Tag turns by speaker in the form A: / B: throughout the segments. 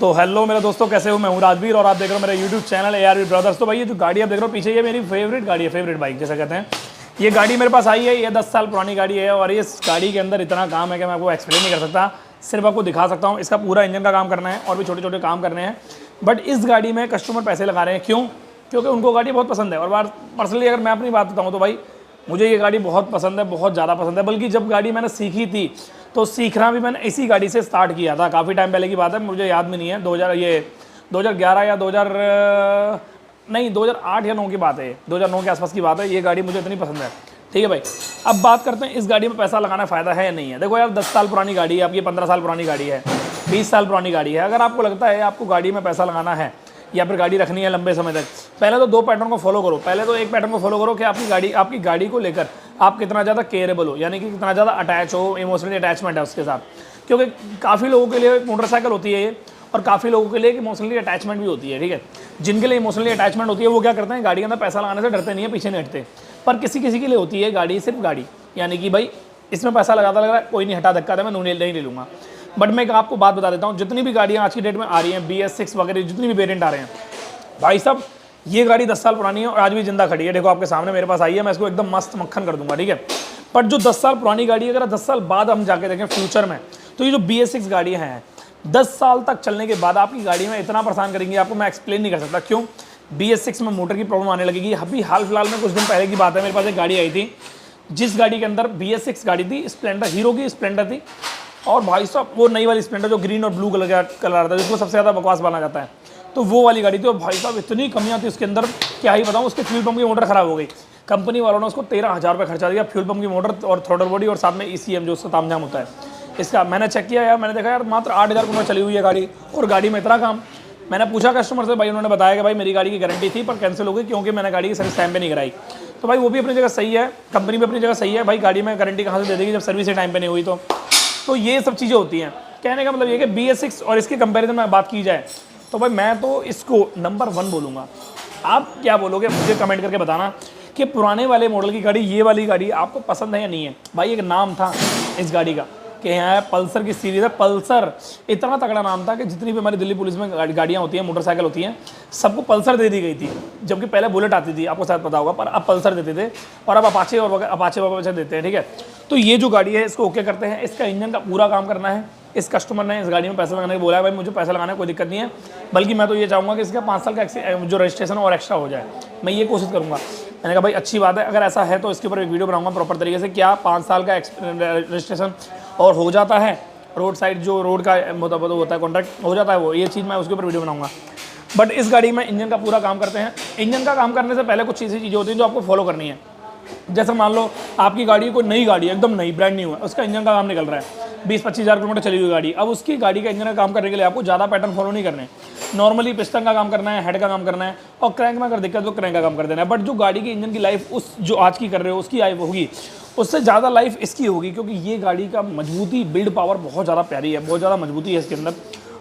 A: तो हेलो मेरे दोस्तों, कैसे हो? मैं हूँ राजवीर और आप देख रहे हो मेरा यूट्यूब चैनल ARV ब्रदर्स। तो भाई ये जो गाड़ी आप देख रहे हो पीछे, ये मेरी फेवरेट गाड़ी है, फेवरेट बाइक जैसा कहते हैं। ये गाड़ी मेरे पास आई है, ये 10 साल पुरानी गाड़ी है और इस गाड़ी के अंदर इतना काम है कि मैं आपको एक्सप्लेन नहीं कर सकता, सिर्फ आपको दिखा सकता हूँ। इसका पूरा इंजन का काम करना है और भी छोटे छोटे काम करने हैं। बट इस गाड़ी में कस्टमर पैसे लगा रहे हैं, क्यों? क्योंकि उनको गाड़ी बहुत पसंद है। और बार पर्सनली अगर मैं अपनी बात बताऊँ तो भाई मुझे ये गाड़ी बहुत पसंद है, बहुत ज़्यादा पसंद है। बल्कि जब गाड़ी मैंने सीखी थी तो सीखना भी मैंने इसी गाड़ी से स्टार्ट किया था। काफ़ी टाइम पहले की बात है, मुझे याद भी नहीं है, 2011 या 2008 या 9 की बात है, 2009 के आसपास की बात है। ये गाड़ी मुझे इतनी पसंद है। ठीक है भाई, अब बात करते हैं इस गाड़ी में पैसा लगाना फ़ायदा है या नहीं है। देखो यार, 10 साल पुरानी गाड़ी है, आपकी 15 साल पुरानी गाड़ी है, 20 साल पुरानी गाड़ी है। अगर आपको लगता है आपको गाड़ी में पैसा लगाना है या फिर गाड़ी रखनी है लंबे समय तक, पहले तो 2 पैटर्न को फॉलो करो। पहले तो एक पैटर्न को फॉलो करो कि आपकी गाड़ी को लेकर आप कितना ज़्यादा केयरेबल हो, यानी कि कितना ज़्यादा अटैच हो, इमोशनली अटैचमेंट है उसके साथ। क्योंकि काफ़ी लोगों के लिए मोटरसाइकिल होती है ये, और काफ़ी लोगों के लिए इमोशनली अटैचमेंट भी होती है। ठीक है, जिनके लिए इमोशनली अटैचमेंट होती है वो क्या करते हैं, गाड़ी के अंदर पैसा लगाने से डरते नहीं है, पीछे नहीं हटते। पर किसी किसी के लिए होती है गाड़ी सिर्फ गाड़ी, यानी कि भाई इसमें पैसा लगाता लग रहा है, कोई नहीं, हटा धक्का दे, मैं नहीं ले लूँगा। बट मैं आपको बात बता देता हूँ, जितनी भी गाड़ियाँ आज की डेट में आ रही हैं, BS6 वगैरह जितनी भी वेरिएंट आ रहे हैं, भाई साहब ये गाड़ी 10 साल पुरानी है और आज भी जिंदा खड़ी है। देखो आपके सामने मेरे पास आई है, मैं इसको एकदम मस्त मक्खन कर दूंगा। ठीक है, पर जो 10 साल पुरानी गाड़ी है, अगर 10 साल बाद हम जाके देखें फ्यूचर में, तो ये जो BS6 गाड़ियाँ हैं 10 साल तक चलने के बाद आपकी गाड़ी में इतना परेशान करेंगी, आपको मैं एक्सप्लेन नहीं कर सकता। क्यों? BS6 में मोटर की प्रॉब्लम आने लगेगी। अभी हाल फिलहाल में कुछ दिन पहले की बात है, मेरे पास एक गाड़ी आई थी, जिस गाड़ी के अंदर BS6 गाड़ी थी, स्प्लेंडर, हीरो की स्प्लेंडर थी। और भाई साहब वो नई वाली स्प्लेंडर जो ग्रीन और ब्लू कलर का आता है, जिसको सबसे ज़्यादा बकवास माना जाता है, तो वो वाली गाड़ी थी। और भाई साहब इतनी कमियां थी उसके अंदर, क्या ही बताऊं। उसके फ्यूल पंप की मोटर खराब हो गई, कंपनी वालों ने उसको 13,000 रुपये खर्चा दिया, फ्यूल पंप की मोटर और थ्रोटल बॉडी और साथ में ECM जो उसका तामझाम होता है इसका। मैंने चेक किया यार, मैंने देखा यार मात्र 8,000 रुपये चली हुई है गाड़ी, और गाड़ी में इतना काम। मैंने पूछा कस्टमर से, भाई उन्होंने बताया कि भाई मेरी गाड़ी की गारंटी थी पर कैंसिल हो गई क्योंकि मैंने गाड़ी की सर्विस टाइम पे नहीं कराई। तो भाई वो भी अपनी जगह सही है, कंपनी भी अपनी जगह सही है। भाई गाड़ी में गारंटी कहाँ से दे देगी जब सर्विस ही टाइम पे नहीं हुई? तो ये सब चीज़ें होती हैं। कहने का मतलब ये कि BS6 और इसके कंपैरिजन में बात की जाए तो भाई मैं तो इसको नंबर 1 बोलूँगा। आप क्या बोलोगे मुझे कमेंट करके बताना कि पुराने वाले मॉडल की गाड़ी, ये वाली गाड़ी आपको पसंद है या नहीं है। भाई एक नाम था इस गाड़ी का कि यहाँ पल्सर की सीरीज़ है, पल्सर इतना तगड़ा नाम था कि जितनी भी हमारी दिल्ली पुलिस में गाड़ियाँ होती हैं, मोटरसाइकिल होती हैं, सबको पल्सर दे दी गई थी। जबकि पहले बुलेट आती थी, आपको शायद पता होगा, पर अब पल्सर देते थे और अब अपाचे और अपाचे देते हैं। ठीक है, तो ये जो गाड़ी है इसको ओके करते हैं। इसका इंजन का पूरा काम करना है। इस कस्टमर ने इस गाड़ी में पैसा लगाने को बोला है, भाई मुझे पैसा लगाने कोई दिक्कत नहीं है, बल्कि मैं तो ये चाहूँगा कि इसका 5 साल का जो रजिस्ट्रेशन और एक्स्ट्रा हो जाए, मैं ये कोशिश करूँगा। मैंने कहा भाई अच्छी बात है, अगर ऐसा है तो इसके ऊपर एक वीडियो बनाऊंगा प्रॉपर तरीके से, क्या 5 साल का रजिस्ट्रेशन और हो जाता है, रोड साइड जो रोड का मतलब होता है कॉन्ट्रैक्ट हो जाता है वो, ये चीज़ मैं उसके ऊपर वीडियो बनाऊंगा। बट इस गाड़ी में इंजन का पूरा काम करते हैं। इंजन का काम करने से पहले कुछ ऐसी चीज़ें होती हैं जो आपको फॉलो करनी है। जैसे मान लो आपकी गाड़ी कोई नई गाड़ी है, एकदम नई ब्रांड न्यू है, उसका इंजन का काम निकल रहा है, 20-25 हज़ार किलोमीटर चली हुई गाड़ी। अब उसकी गाड़ी का इंजन का काम करने के लिए आपको ज़्यादा पैटर्न फॉलो नहीं करने, नॉर्मली पिस्टन का काम करना है, हेड का काम करना है, और क्रैंक में अगर दिक्कत तो क्रैंक का काम कर देना है। बट जो गाड़ी की इंजन की लाइफ उस जो आज की कर रहे हो उसकी लाइफ होगी, उससे ज़्यादा लाइफ इसकी होगी, क्योंकि ये गाड़ी का मजबूती, बिल्ड पावर बहुत ज़्यादा प्यारी है, बहुत ज़्यादा मजबूती है इसके अंदर।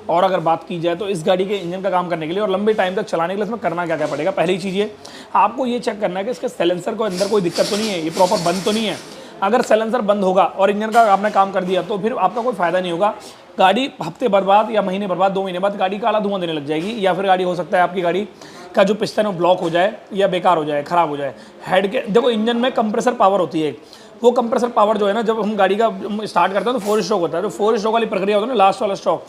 A: और अगर बात की जाए तो इस गाड़ी के इंजन का काम करने के लिए और लंबे टाइम तक चलाने के लिए इसमें करना क्या क्या पड़ेगा। पहली चीज़ ये, आपको ये चेक करना है कि इसके साइलेंसर को अंदर कोई दिक्कत तो नहीं है, ये प्रॉपर बंद तो नहीं है। अगर साइलेंसर बंद होगा और इंजन का आपने काम कर दिया तो फिर आपका कोई फ़ायदा नहीं होगा। गाड़ी हफ्ते भर बाद या महीने भर बाद, 2 महीने बाद गाड़ी काला धुआं देने लग जाएगी, या फिर गाड़ी हो सकता है आपकी गाड़ी का जो पिस्टन है वो ब्लॉक हो जाए या बेकार हो जाए, ख़राब हो जाए। हेड के देखो, इंजन में कंप्रेसर पावर होती है, वो कंप्रेसर पावर जो है ना, जब हम गाड़ी का स्टार्ट करते हैं तो 4 स्ट्रोक होता है। जो 4 स्ट्रोक वाली प्रक्रिया होती है ना, लास्ट वाला स्ट्रोक,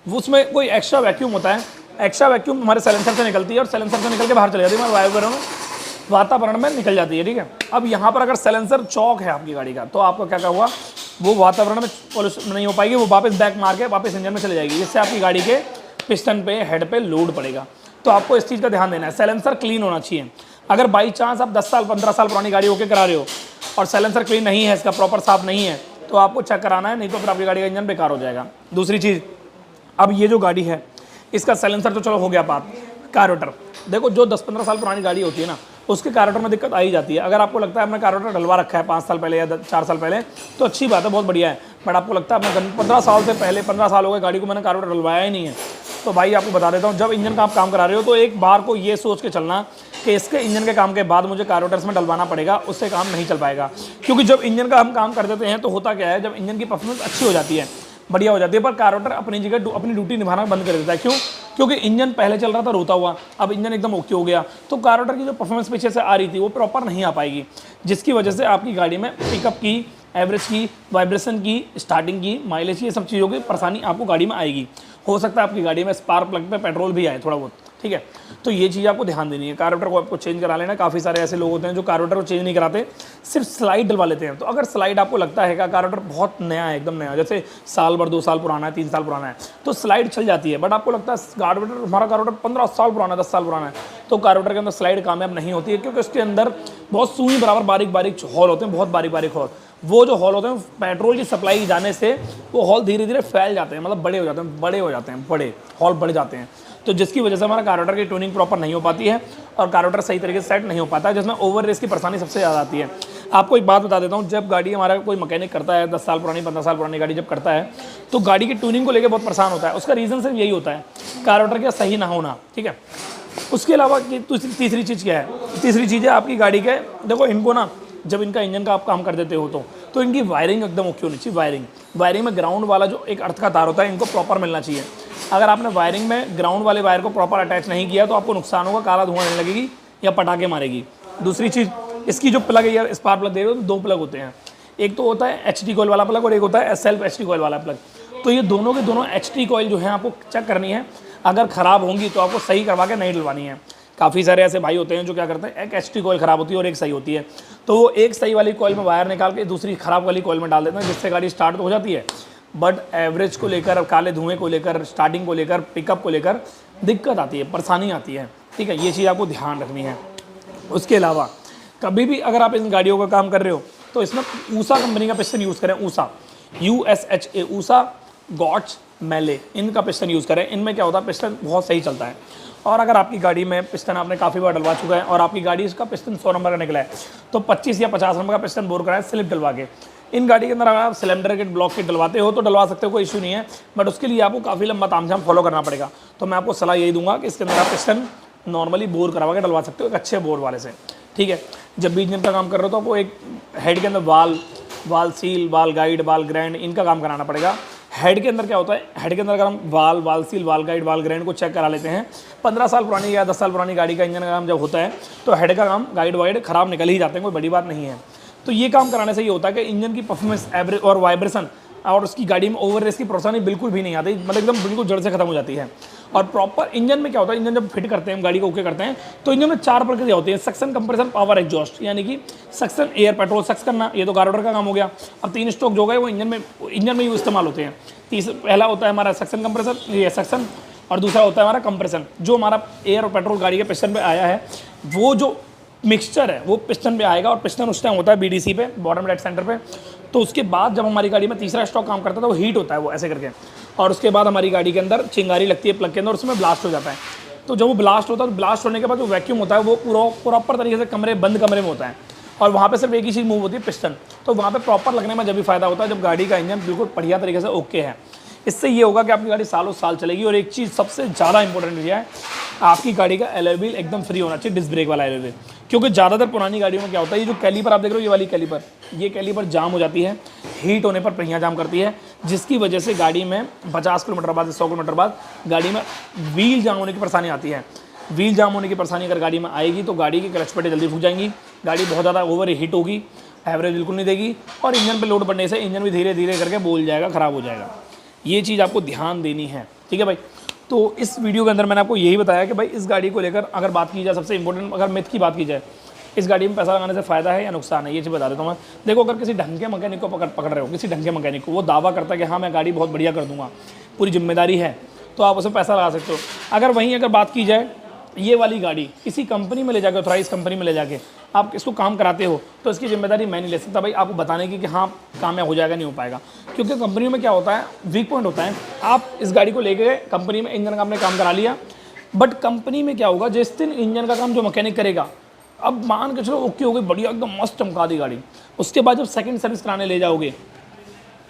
A: उसमें कोई एक्स्ट्रा वैक्यूम होता है। एक्स्ट्रा वैक्यूम हमारे साइलेंसर से निकलती है और साइलेंसर से निकल के बाहर चली जाती है, हमारे वातावरण में निकल जाती है। ठीक है, अब यहाँ पर अगर साइलेंसर चौक है आपकी गाड़ी का, तो आपको क्या हुआ, वो वातावरण में पॉल्यूशन नहीं हो पाएगी, वो वापस बैक मार के वापस इंजन में चले जाएगी, जिससे आपकी गाड़ी के पिस्टन पे, हेड पे लोड पड़ेगा। तो आपको इस चीज़ का ध्यान देना है, साइलेंसर क्लीन होना चाहिए। अगर बाई चांस आप 10 साल 15 साल पुरानी गाड़ी होके करा रहे हो और साइलेंसर क्लीन नहीं है, इसका प्रॉपर साफ नहीं है, तो आपको चेक कराना है, नहीं तो फिर आपकी गाड़ी का इंजन बेकार हो जाएगा। दूसरी चीज़, अब ये जो गाड़ी है इसका साइलेंसर तो चलो हो गया बात। कार्बोरेटर देखो, जो 10-15 साल पुरानी गाड़ी होती है ना, उसके कार्बोरेटर में दिक्कत आ ही जाती है। अगर आपको लगता है आपने कार्बोरेटर डलवा रखा है 5 साल पहले या 4 साल पहले, तो अच्छी बात है, बहुत बढ़िया है। बट आपको लगता है आपने 15 साल से पहले, 15 साल हो गए गाड़ी को मैंने कार्बोरेटर डलवाया ही नहीं है, तो भाई आपको बता देता हूँ, जब इंजन का आप काम करा रहे हो तो एक बार को ये सोच के चलना कि इसके इंजन के काम के बाद मुझे कार्बोरेटर्स में डलवाना पड़ेगा, उससे काम नहीं चल पाएगा। क्योंकि जब इंजन का हम काम कर देते हैं तो होता क्या है, जब इंजन की परफॉर्मेंस अच्छी हो जाती है, बढ़िया हो जाती है। पर कार्बोरेटर अपनी जगह अपनी ड्यूटी निभाना बंद कर देता है। क्यों? क्योंकि इंजन पहले चल रहा था रोता हुआ, अब इंजन एकदम ओके हो गया, तो कार्बोरेटर की जो परफॉर्मेंस पीछे से आ रही थी वो प्रॉपर नहीं आ पाएगी, जिसकी वजह से आपकी गाड़ी में पिकअप की, एवरेज की, वाइब्रेशन की, स्टार्टिंग की, माइलेज की, ये सब चीज़ों की परेशानी आपको गाड़ी में आएगी। हो सकता है आपकी गाड़ी में स्पार्क प्लग पे पेट्रोल भी आए थोड़ा बहुत, ठीक है। तो ये चीज़ आपको ध्यान देनी है। कार्बोरेटर को आपको चेंज करा लेना। काफ़ी सारे ऐसे लोग होते हैं जो कार्बोरेटर को चेंज नहीं कराते, सिर्फ स्लाइड डलवा लेते हैं। तो अगर स्लाइड आपको लगता है कि कार्बोरेटर बहुत नया है, एकदम नया, जैसे साल भर 2 साल पुराना है, 3 साल पुराना है, तो स्लाइड चल जाती है। बट आपको लगता है कार्बोरेटर, हमारा कार्बोरेटर 15 साल पुराना है, 10 साल पुराना है, तो कार्बोरेटर के अंदर स्लाइड कामयाब नहीं होती है, क्योंकि उसके अंदर बहुत सुई बराबर बारीक बारीक हॉल होते हैं, बहुत बारीक बारीक हॉल। वो जो हॉल होते हैं पेट्रोल की सप्लाई जाने से वो हॉल धीरे धीरे फैल जाते हैं, मतलब बड़े हो जाते हैं, बड़े हॉल बढ़ जाते हैं। तो जिसकी वजह से हमारा कार्बोरेटर की ट्यूनिंग प्रॉपर नहीं हो पाती है और कार्बोरेटर सही तरीके से सेट नहीं हो पाता है, जिसमें ओवर रेस की परेशानी सबसे ज़्यादा आती है। आपको एक बात बता देता हूँ, जब गाड़ी हमारा कोई मैकेनिक करता है, 10 साल पुरानी, 15 साल पुरानी गाड़ी जब करता है, तो गाड़ी की ट्यूनिंग को लेकर बहुत परेशान होता है। उसका रीज़न सिर्फ यही होता है, कार्बोरेटर का सही ना होना, ठीक है। उसके अलावा तीसरी चीज़ क्या है? तीसरी चीज़ है आपकी गाड़ी के, देखो इनको ना, जब इनका इंजन का आप काम कर देते हो तो इनकी वायरिंग एकदम ओके होनी चाहिए। वायरिंग में ग्राउंड वाला जो एक अर्थ का तार होता है, इनको प्रॉपर मिलना चाहिए। अगर आपने वायरिंग में ग्राउंड वाले वायर को प्रॉपर अटैच नहीं किया तो आपको नुकसान होगा, काला धुआं आने लगेगी या पटाखे मारेगी। दूसरी चीज़, इसकी जो प्लग है या स्पार्क प्लग दे रहे हो तो 2 प्लग होते हैं, एक तो होता है HT कॉइल वाला प्लग और एक होता है सेल्फ HT कॉइल वाला प्लग। तो ये दोनों के दोनों HT कॉइल जो है आपको चेक करनी है, अगर ख़राब होंगी तो आपको सही करवा के नहीं डलवानी है। काफ़ी सारे ऐसे भाई होते हैं जो क्या करते हैं, एक HT कॉइल ख़राब होती है और एक सही होती है, तो वो एक सही वाली कॉइल में वायर निकाल के दूसरी ख़राब वाली कॉइल में डाल देते हैं, जिससे गाड़ी स्टार्ट हो जाती है। बट एवरेज को लेकर, काले धुएं को लेकर, स्टार्टिंग को लेकर, पिकअप को लेकर दिक्कत आती है, परेशानी आती है, ठीक है। ये चीज़ आपको ध्यान रखनी है। उसके अलावा कभी भी अगर आप इन गाड़ियों का काम कर रहे हो तो इसमें ऊषा कंपनी का पिस्टन यूज़ करें, ऊषा, USHA, ऊषा, गॉट्स, मेले, इनका पिस्टन यूज़ करें। इनमें क्या होता है, पिस्टन बहुत सही चलता है। और अगर आपकी गाड़ी में पिस्टन आपने काफ़ी बार डलवा चुका है और आपकी गाड़ी इसका पिस्टन 100 नंबर का निकला है, तो 25 या 50 नंबर का पिस्टन बोर कराएं स्लिप डलवा के। इन गाड़ी के अंदर अगर आप सिलेंडर किट, ब्लॉक किट डलवाते हो तो डलवा सकते हो, कोई इशू नहीं है, बट उसके लिए आपको काफ़ी लंबा तामझाम फॉलो करना पड़ेगा। तो मैं आपको सलाह यही दूंगा कि इसके अंदर आप पिस्टन नॉर्मली बोर करवा के डलवा सकते हो, एक अच्छे बोर वाले से, ठीक है। जब भी इंजन का काम कर रहे हो तो आपको एक हेड के अंदर वाल सील, वाल गाइड, वाल ग्रैंड, इनका काम कराना पड़ेगा। हेड के अंदर क्या होता है, हेड के अंदर अगर हम वाल सील, वाल गाइड, वाल ग्रैंड को चेक करा लेते हैं, 15 साल पुरानी या 10 साल पुरानी गाड़ी का इंजन का काम जब होता है तो हेड का काम, गाइड वाइड खराब निकल ही जाते हैं, कोई बड़ी बात नहीं है। तो ये काम कराने से ये होता है कि इंजन की परफॉर्मेंस, एवरेज और वाइब्रेशन और उसकी गाड़ी में ओवर रेस की परेशानी बिल्कुल भी नहीं आती, मतलब एकदम बिल्कुल जड़ से खत्म हो जाती है। और प्रॉपर इंजन में क्या होता है, इंजन जब फिट करते हैं हम, गाड़ी को ओके करते हैं, तो इंजन में 4 प्रक्रिया होती है, सक्शन, कंप्रेशन, पावर, एग्जॉस्ट। यानी कि सक्शन, एयर, पेट्रोल सक्स करना, ये तो कार्बोरेटर का काम हो गया। अब 3 स्ट्रोक जो गए वो इंजन में ही इस्तेमाल होते हैं। पहला होता है हमारा सक्शन कंप्रेसर, ये सक्शन, और दूसरा होता है हमारा कंप्रेशन। जो हमारा एयर और पेट्रोल गाड़ी के पिस्टन पे आया है, वो जो मिक्सचर है वो पिस्टन पे आएगा, और पिस्टन उस टाइम होता है BDC पे, बॉटम राइट सेंटर पे। तो उसके बाद जब हमारी गाड़ी में तीसरा स्ट्रोक काम करता है तो वो हीट होता है, वो ऐसे करके, और उसके बाद हमारी गाड़ी के अंदर चिंगारी लगती है प्लग के अंदर, उसमें ब्लास्ट हो जाता है। तो जब वो ब्लास्ट होता है तो ब्लास्ट होने के बाद जो वैक्यूम होता है वो प्रॉपर तरीके से बंद कमरे में होता है, और वहाँ पे सिर्फ एक ही चीज़ मूव होती है, पिस्टन। तो वहाँ पे प्रॉपर लगने में जब भी फायदा होता है जब गाड़ी का इंजन बिल्कुल बढ़िया तरीके से ओके है। इससे ये होगा कि आपकी गाड़ी सालों साल चलेगी। और एक चीज़ सबसे ज़्यादा इंपॉर्टेंट है, आपकी गाड़ी का एलॉय व्हील एकदम फ्री होना चाहिए, डिस्क ब्रेक वाला एलॉय व्हील। क्योंकि ज़्यादातर पुरानी गाड़ियों में क्या होता है, ये जो कैलीपर आप देख रहे हो, ये वाली कैलीपर, ये कैलीपर जाम हो जाती है, हीट होने पर पहिया जाम करती है, जिसकी वजह से गाड़ी में 50 किलोमीटर बाद, 100 किलोमीटर बाद गाड़ी में व्हील जाम होने की परेशानी आती है। व्हील जाम होने की परेशानी अगर गाड़ी में आएगी तो गाड़ी की क्लच प्लेटें जल्दी फूक जाएंगी, गाड़ी बहुत ज़्यादा ओवर हीट होगी, एवरेज बिल्कुल नहीं देगी, और इंजन पर लोड पड़ने से इंजन भी धीरे धीरे करके बोल जाएगा, ख़राब हो जाएगा। ये चीज़ आपको ध्यान देनी है, ठीक है भाई। तो इस वीडियो के अंदर मैंने आपको यही बताया कि भाई इस गाड़ी को लेकर अगर बात की जाए, सबसे इंपॉर्टेंट अगर मिथ की बात की जाए, इस गाड़ी में पैसा लगाने से फ़ायदा है या नुकसान है, ये चीज़ बता देता हूँ मैं। देखो, अगर किसी ढंग के मैकेनिक को पकड़ रहे हो, किसी ढंग के मैकेनिक को, वो दावा करता है कि हाँ मैं गाड़ी बहुत बढ़िया कर दूंगा, पूरी जिम्मेदारी है, तो आप उसमें पैसा लगा सकते हो। अगर बात की जाए ये वाली गाड़ी किसी कंपनी में ले जाकर, ऑथराइज कंपनी में ले जाके आप इसको काम कराते हो, तो इसकी जिम्मेदारी मैं नहीं ले सकता भाई आपको बताने की कि हाँ कामयाब हो जाएगा, नहीं हो पाएगा। क्योंकि कंपनियों में क्या होता है, वीक पॉइंट होता है। आप इस गाड़ी को लेके गए कंपनी में, इंजन का आपने काम करा लिया, बट कंपनी में क्या होगा, जिस दिन इंजन का काम जो मैकेनिक करेगा, अब मान के चलो ओके हो गई, बढ़िया एकदम मस्त चमका दी गाड़ी, उसके बाद जब सेकंड सर्विस कराने ले जाओगे,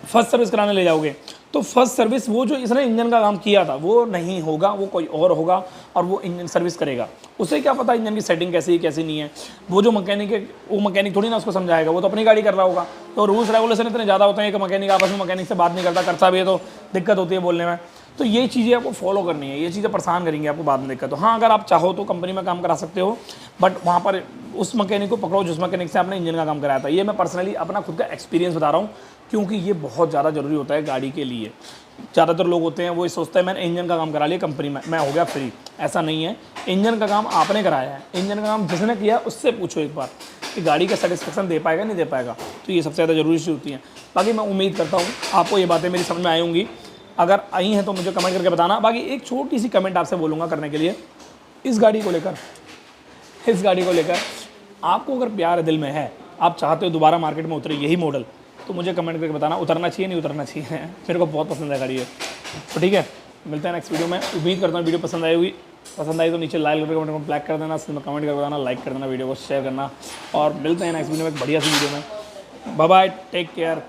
A: फर्स्ट सर्विस कराने ले जाओगे, तो फर्स्ट सर्विस वो जो इसने इंजन का काम किया था वो नहीं होगा, वो कोई और होगा और वो इंजन सर्विस करेगा। उसे क्या पता इंजन की सेटिंग कैसी है कैसी नहीं है, वो जो मैकेनिक है वो मैकेनिक थोड़ी ना उसको समझाएगा, वो तो अपनी गाड़ी कर रहा होगा। तो रूल्स रेगुलेशन इतने ज़्यादा होते हैं कि मैकेनिक आपस में मैकेनिक से बात नहीं करता भी है तो दिक्कत होती है बोलने में। तो ये चीज़ें आपको फॉलो करनी है, ये चीज़ें परेशान करेंगे आपको बाद में दिक्कत। तो हाँ, अगर आप चाहो तो कंपनी में काम करा सकते हो, बट वहाँ पर उस मैकेनिक को पकड़ो जिस मैकेनिक से आपने इंजन का काम कराया था। ये मैं पर्सनली अपना खुद का एक्सपीरियंस बता रहा हूँ, क्योंकि ये बहुत ज़्यादा ज़रूरी होता है गाड़ी के लिए। ज़्यादातर लोग होते हैं वो सोचते हैं मैंने इंजन का काम करा लिया कंपनी में, मैं हो गया फ्री। ऐसा नहीं है, इंजन का काम आपने कराया है, इंजन का काम जिसने किया उससे पूछो एक बार कि गाड़ी का सेटिस्फेक्शन दे पाएगा नहीं दे पाएगा। तो ये सबसे ज़्यादा ज़रूरी चीज़ होती है। बाकी मैं उम्मीद करता हूँ आपको ये बातें मेरी समझ में आई होंगी। अगर आई हैं तो मुझे कमेंट करके बताना। बाकी एक छोटी सी कमेंट आपसे बोलूँगा करने के लिए, इस गाड़ी को लेकर आपको अगर प्यार दिल में है, आप चाहते हो दोबारा मार्केट में उतरे यही मॉडल, तो मुझे कमेंट करके बताना उतरना चाहिए नहीं उतरना चाहिए। मेरे को बहुत पसंद है गाड़ी है। तो ठीक है, मिलते हैं नेक्स्ट वीडियो में। उम्मीद करता हूँ वीडियो पसंद आई होगी। पसंद आई तो नीचे लाइक करके कमेंट को ब्लैक कर देना, कमेंट करके बताना, लाइक कर देना, वीडियो को शेयर करना, और मिलते हैं नेक्स्ट वीडियो में एक बढ़िया सी वीडियो में। Bye bye, take care.